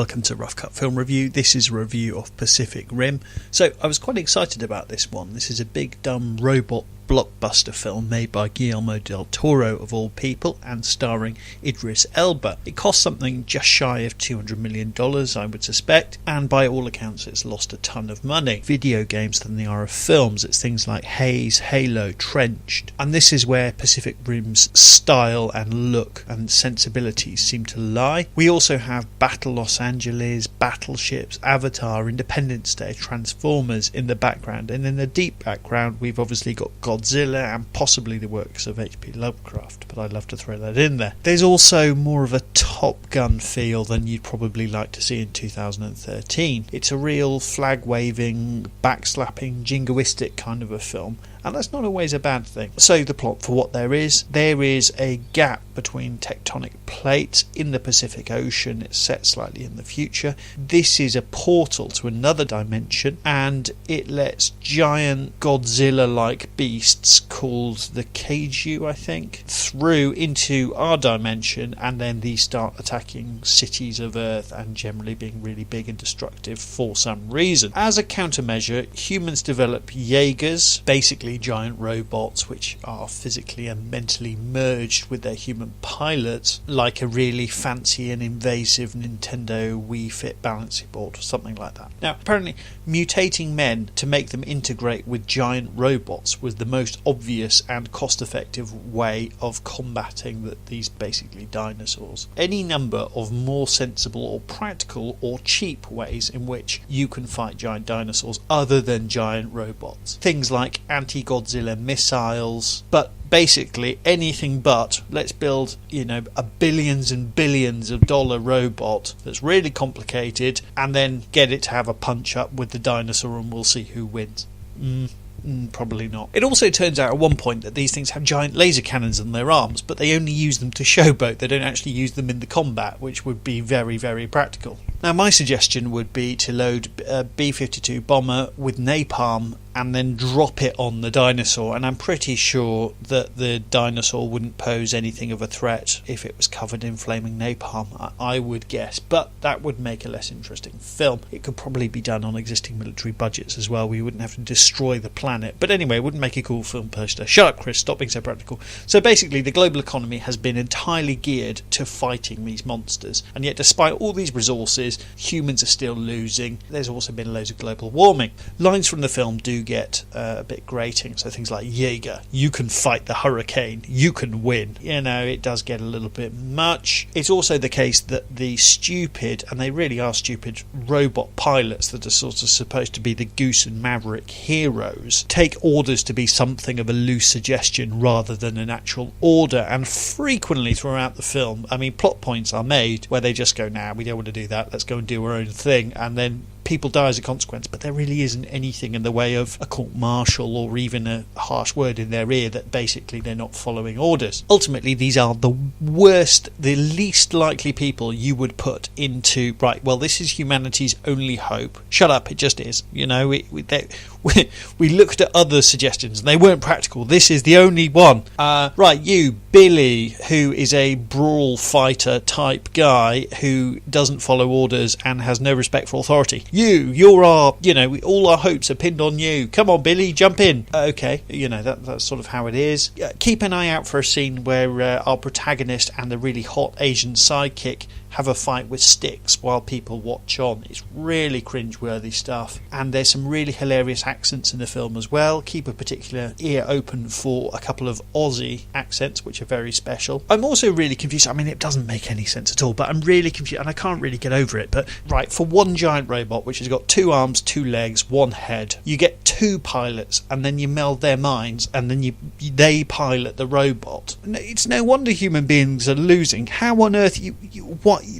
welcome to Rough Cut Film Review. This is a review of Pacific Rim. So I was quite excited about this one. This is a big dumb robot blockbuster film made by Guillermo del Toro of all people and starring Idris Elba. It cost something just shy of $200 million, I would suspect, and by all accounts it's lost a ton of money. Video games than they are of films. It's things like Haze, Halo, Trenched, and this is where Pacific Rim's style and look and sensibilities seem to lie. We also have Battle Los Angeles, battleships, Avatar, Independence Day, Transformers in the background, and in the deep background we've obviously got Godzilla and possibly the works of H.P. Lovecraft, but I'd love to throw that in there. There's also more of a Top Gun feel than you'd probably like to see in 2013. It's a real flag-waving, backslapping, jingoistic kind of a film, and that's not always a bad thing. So the plot, for what there is a gap between tectonic plates in the Pacific Ocean. It's set slightly in the future. This is a portal to another dimension, and it lets giant Godzilla-like beasts called the Kaiju, I think, through into our dimension, and then these start attacking cities of Earth and generally being really big and destructive for some reason. As a countermeasure, humans develop Jaegers, basically giant robots which are physically and mentally merged with their human pilots, like a really fancy and invasive Nintendo Wii Fit balancing board or something like that. Now, apparently mutating men to make them integrate with giant robots was the most obvious and cost-effective way of combating these basically dinosaurs. Any number of more sensible or practical or cheap ways in which you can fight giant dinosaurs other than giant robots. Things like anti-Godzilla missiles, but basically anything but let's build, a billions and billions of dollar robot that's really complicated and then get it to have a punch up with the dinosaur and we'll see who wins. Probably not. It also turns out at one point that these things have giant laser cannons on their arms, but they only use them to showboat. They don't actually use them in the combat, which would be very, very practical. Now, my suggestion would be to load a B-52 bomber with napalm and then drop it on the dinosaur, and I'm pretty sure that the dinosaur wouldn't pose anything of a threat if it was covered in flaming napalm, I would guess, but that would make a less interesting film. It could probably be done on existing military budgets as well. We wouldn't have to destroy the planet, but anyway, it wouldn't make a cool film poster. Shut up, Chris, stop being so practical. So basically, the global economy has been entirely geared to fighting these monsters, and yet despite all these resources, humans are still losing. There's also been loads of global warming. Lines from the film do get a bit grating, so things like Jaeger, you can fight the hurricane, you can win. It does get a little bit much. It's also the case that the stupid, and they really are stupid, robot pilots that are sort of supposed to be the Goose and Maverick heroes take orders to be something of a loose suggestion rather than an actual order, and frequently throughout the film, plot points are made where they just go, we don't want to do that, let's go and do our own thing, and then people die as a consequence, but there really isn't anything in the way of a court martial or even a harsh word in their ear that basically they're not following orders. Ultimately, these are the worst, the least likely people you would put into, this is humanity's only hope. Shut up, it just is. We looked at other suggestions and they weren't practical. This is the only one. You, Billy, who is a brawl fighter type guy who doesn't follow orders and has no respect for authority. You're our, all our hopes are pinned on you. Come on, Billy, jump in. Okay, that's sort of how it is. Keep an eye out for a scene where our protagonist and the really hot Asian sidekick have a fight with sticks while people watch on. It's really cringeworthy stuff, and there's some really hilarious accents in the film as well. Keep a particular ear open for a couple of Aussie accents which are very special. I'm also really confused. It doesn't make any sense at all, but I'm really confused and I can't really get over it. But for one giant robot which has got 2 arms, 2 legs, 1 head, you get 2 pilots and then you meld their minds and then they pilot the robot. It's no wonder human beings are losing. How on earth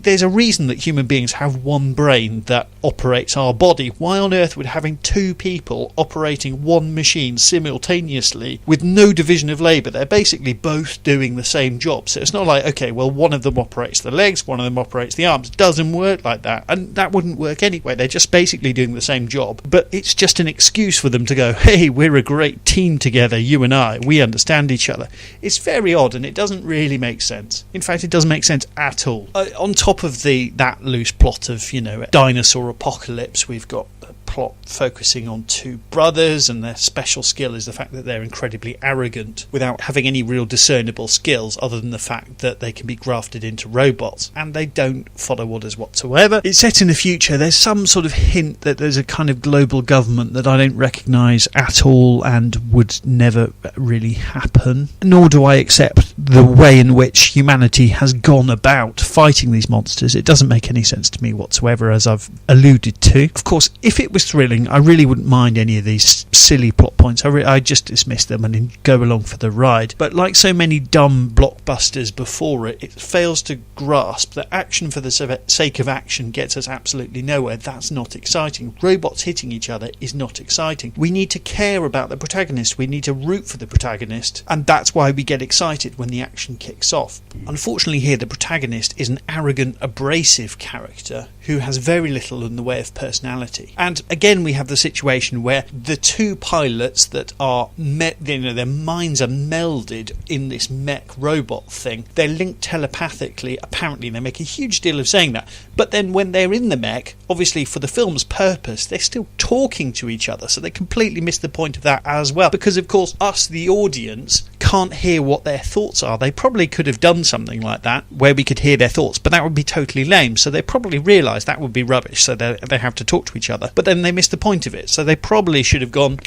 there's a reason that human beings have one brain that operates our body. Why on earth would having 2 people operating one machine simultaneously with no division of labour? They're basically both doing the same job. So it's not like, one of them operates the legs, one of them operates the arms. It doesn't work like that. And that wouldn't work anyway. They're just basically doing the same job. But it's just an excuse for them to go, hey, we're a great team together, you and I. We understand each other. It's very odd and it doesn't really make sense. In fact, it doesn't make sense at all. on top of that loose plot of, dinosaur apocalypse, we've got a plot focusing on two brothers, and their special skill is the fact that they're incredibly arrogant without having any real discernible skills other than the fact that they can be grafted into robots, and they don't follow orders whatsoever. It's set in the future. There's some sort of hint that there's a kind of global government that I don't recognise at all and would never really happen, nor do I accept the way in which humanity has gone about fighting these monsters. It doesn't make any sense to me whatsoever, as I've alluded to. Of course, if it was thrilling, I really wouldn't mind any of these silly plot points. I just dismiss them and go along for the ride. But like so many dumb blockbusters before it, it fails to grasp that action for the sake of action gets us absolutely nowhere. That's not exciting. Robots hitting each other is not exciting. We need to care about the protagonist. We need to root for the protagonist, and that's why we get excited when the action kicks off. Unfortunately here, the protagonist is an arrogant, abrasive character who has very little in the way of personality. And again, we have the situation where the two pilots that are their minds are melded in this mech robot thing. They're linked telepathically. Apparently, they make a huge deal of saying that. But then when they're in the mech, obviously for the film's purpose, they're still talking to each other. So they completely miss the point of that as well. Because, of course, us, the audience, can't hear what their thoughts are. They probably could have done something like that where we could hear their thoughts, but that would be totally lame. So they probably realise that would be rubbish, so they have to talk to each other. But then they missed the point of it. So they probably should have gone,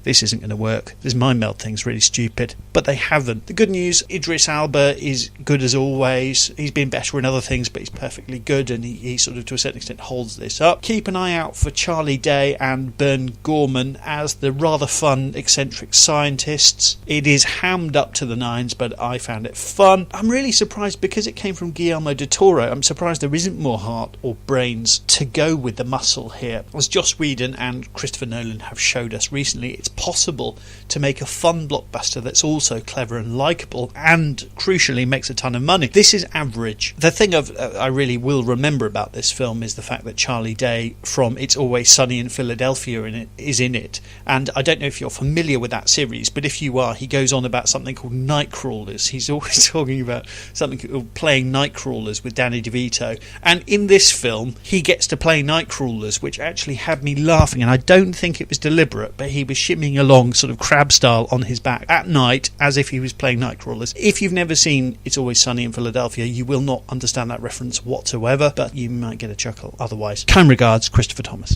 this isn't going to work. This mind meld thing's really stupid. But they haven't. The good news, Idris Elba is good as always. He's been better in other things, but he's perfectly good, and he sort of, to a certain extent, holds this up. Keep an eye out for Charlie Day and Bern Gorman as the rather fun, eccentric scientists. It is hammed up to the nines, but I found it fun. I'm really surprised, because it came from Guillermo del Toro, I'm surprised there isn't more heart or brains to go with the muscle here. As Joss Whedon and Christopher Nolan have showed us recently, it's possible to make a fun blockbuster that's also clever and likeable, and crucially makes a ton of money. This is average. The thing I really will remember about this film is the fact that Charlie Day from It's Always Sunny in Philadelphia is in it, and I don't know if you're familiar with that series, but if you are, he goes on about something called Nightcrawlers. He's always talking about something, playing Nightcrawlers with Danny DeVito, and in this film he gets to play Nightcrawlers, which actually had me laughing, and I don't think it was deliberate, but he was shimmying along sort of crab style on his back at night as if he was playing Nightcrawlers. If you've never seen It's Always Sunny in Philadelphia, you will not understand that reference whatsoever, but you might get a chuckle otherwise. Kind regards, Christopher Thomas.